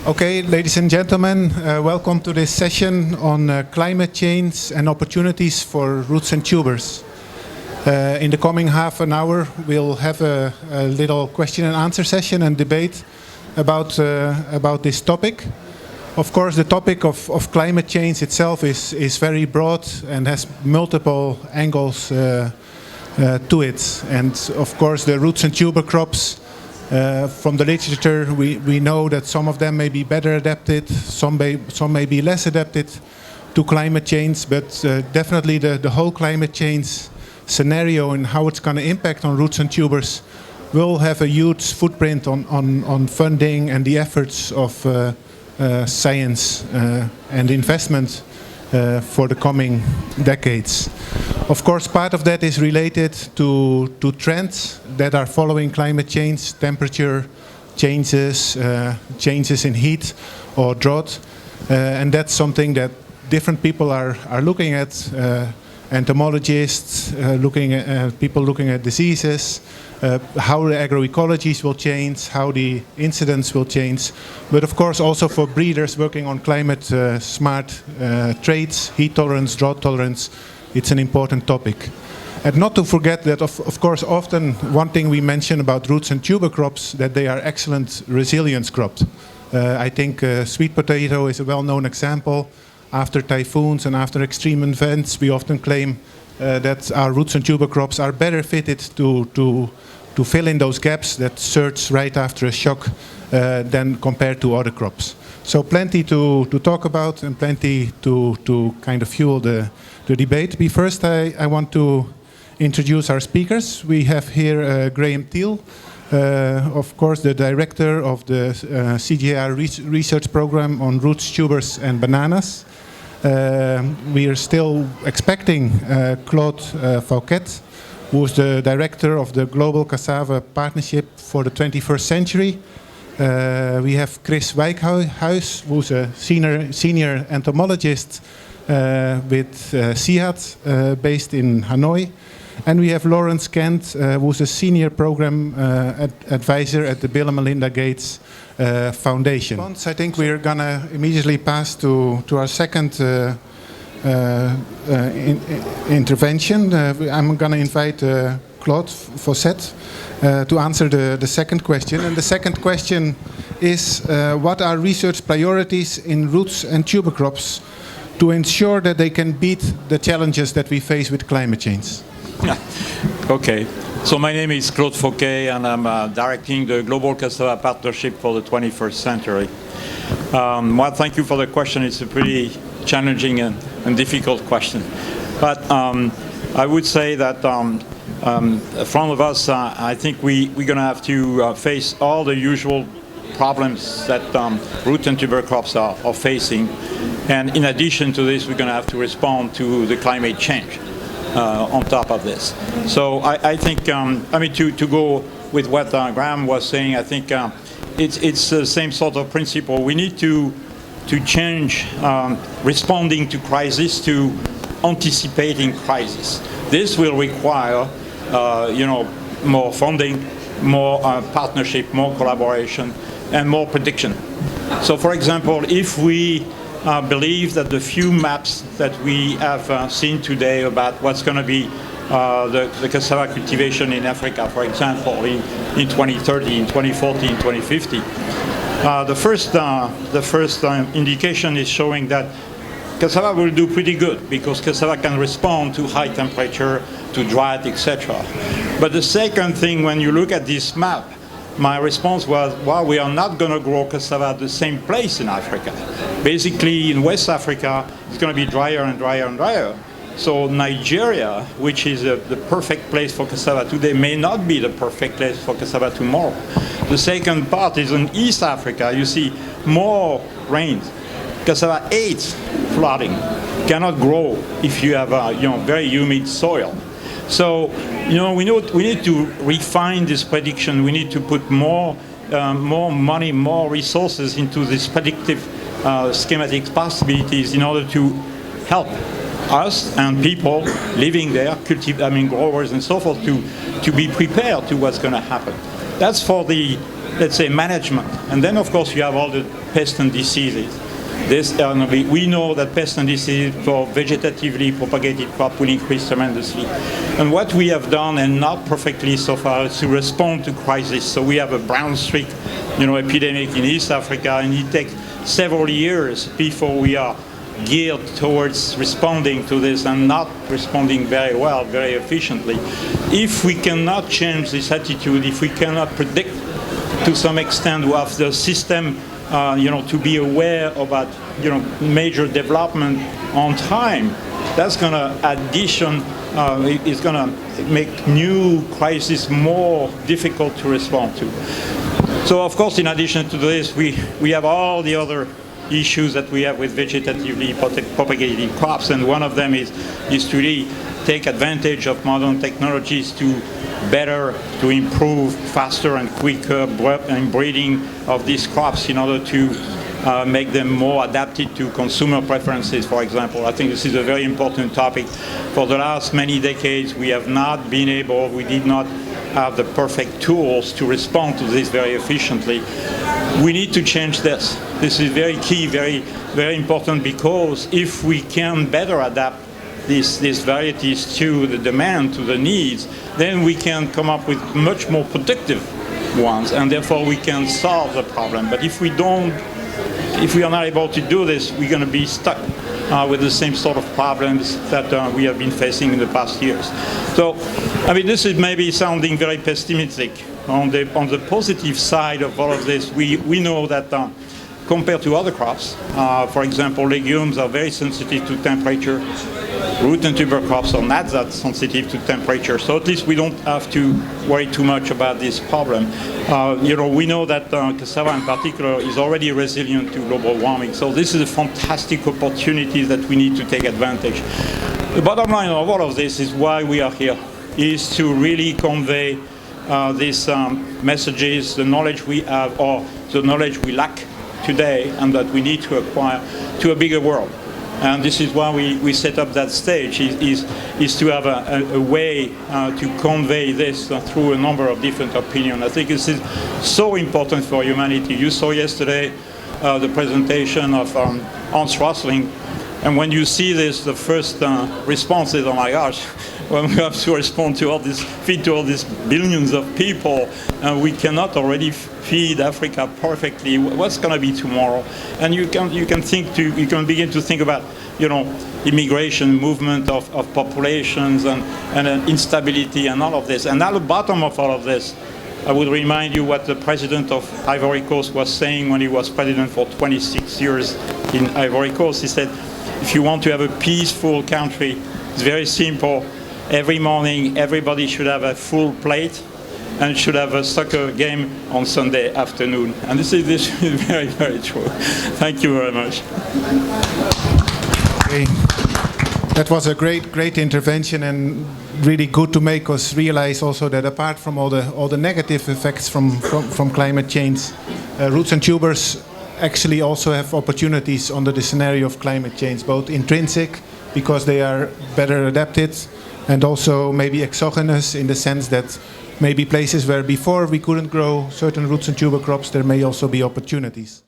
Okay, ladies and gentlemen, welcome to this session on climate change and opportunities for roots and tubers. In the coming half an hour, we'll have a little question and answer session and debate about this topic. Of course, the topic of climate change itself is very broad and has multiple angles to it. And of course, the roots and tuber crops, from the literature, we know that some of them may be better adapted, some may be less adapted to climate change, but definitely the whole climate change scenario and how it's going to impact on roots and tubers will have a huge footprint on funding and the efforts of science and investment for the coming decades. Of course, part of that is related to trends that are following climate change, temperature changes, changes in heat or drought, and that's something that different people are looking at. Entomologists, people looking at diseases, how the agroecologies will change, how the incidents will change, but of course also for breeders working on climate smart traits, heat tolerance, drought tolerance, it's an important topic. And not to forget that of course often one thing we mention about roots and tuber crops, that they are excellent resilience crops. I think sweet potato is a well-known example. After typhoons and after extreme events, we often claim that our roots and tuber crops are better fitted to fill in those gaps that surge right after a shock than compared to other crops. So plenty to talk about and plenty to kind of fuel the debate. But first, I want to introduce our speakers. We have here Graham Thiel, of course, the director of the CGIAR research program on roots, tubers, and bananas. We are still expecting Claude Fauquet, who is the director of the Global Cassava Partnership for the 21st Century. We have Chris Wijkhuis, who's a senior entomologist with CIHAT, based in Hanoi. And we have Lawrence Kent, who's a senior program advisor at the Bill and Melinda Gates Foundation. I think we're going to immediately pass to our second intervention. I'm going to invite Claude Fauquet to answer the second question. And the second question is, what are research priorities in roots and tuber crops to ensure that they can beat the challenges that we face with climate change? Okay, so my name is Claude Fauquet and I'm directing the Global Cassava Partnership for the 21st Century. Well, thank you for the question. It's a pretty challenging and difficult question. But I would say that in front of us, I think we're going to have to face all the usual problems that root and tuber crops are facing. And in addition to this, we're going to have to respond to the climate change. On top of this. So I think, to go with what Graham was saying, I think it's the same sort of principle. We need to change responding to crisis to anticipating crisis. This will require, more funding, more partnership, more collaboration, and more prediction. So, for example, if we believe that the few maps that we have seen today about what's going to be the cassava cultivation in Africa, for example, in 2030, in 2040, in 2050, the first indication is showing that cassava will do pretty good because cassava can respond to high temperature, to drought, etc. But the second thing, when you look at this map, my response was, well, we are not going to grow cassava at the same place in Africa. Basically, in West Africa, it's going to be drier and drier and drier. So Nigeria, which is the perfect place for cassava today, may not be the perfect place for cassava tomorrow. The second part is in East Africa, you see more rains. Cassava hates flooding, cannot grow if you have very humid soil. So, we need to refine this prediction. We need to put more money, more resources into these predictive schematic possibilities in order to help us and people living there, growers and so forth, to be prepared to what's going to happen. That's for the let's say, management. And then, of course, you have all the pests and diseases. We know that pests and diseases for vegetatively propagated crop will increase tremendously. And what we have done, and not perfectly so far, is to respond to crisis. So we have a brown streak, epidemic in East Africa, and it takes several years before we are geared towards responding to this, and not responding very well, very efficiently. If we cannot change this attitude, if we cannot predict to some extent of the system, to be aware about, major development on time, that's going to is going to make new crises more difficult to respond to. So, of course, in addition to this, we have all the other issues that we have with vegetatively propagated crops, and one of them is to really take advantage of modern technologies to improve faster and quicker breeding of these crops in order to make them more adapted to consumer preferences, for example. I think this is a very important topic. For the last many decades, we did not have the perfect tools to respond to this very efficiently. We need to change this. This is very key, very, very important, because if we can better adapt these varieties to the demand, to the needs, then we can come up with much more productive ones, and therefore we can solve the problem. But if we are not able to do this, we're going to be stuck with the same sort of problems that we have been facing in the past years. So, this is maybe sounding very pessimistic. On the positive side of all of this, we know that compared to other crops, for example, legumes are very sensitive to temperature. Root and tuber crops are not that sensitive to temperature, so at least we don't have to worry too much about this problem. We know that cassava in particular is already resilient to global warming, so this is a fantastic opportunity that we need to take advantage. The bottom line of all of this is why we are here, is to really convey these messages, the knowledge we have, or the knowledge we lack today and that we need to acquire, to a bigger world. And this is why we set up that stage, is to have a way to convey this through a number of different opinions. I think this is so important for humanity. You saw yesterday the presentation of Hans Rosling, and when you see this, the first response is, oh my gosh, when we have to respond to feed to all these billions of people, and we cannot already feed Africa perfectly. What's going to be tomorrow? And you can begin to think about, immigration, movement of populations, and instability, and all of this. And at the bottom of all of this, I would remind you what the president of Ivory Coast was saying when he was president for 26 years in Ivory Coast. He said, if you want to have a peaceful country, it's very simple. Every morning, everybody should have a full plate and should have a soccer game on Sunday afternoon. And this is very, very true. Thank you very much. Okay. That was a great intervention, and really good to make us realize also that apart from all the negative effects from climate change, roots and tubers actually also have opportunities under the scenario of climate change, both intrinsic, because they are better adapted, and also maybe exogenous, in the sense that maybe places where before we couldn't grow certain roots and tuber crops, there may also be opportunities.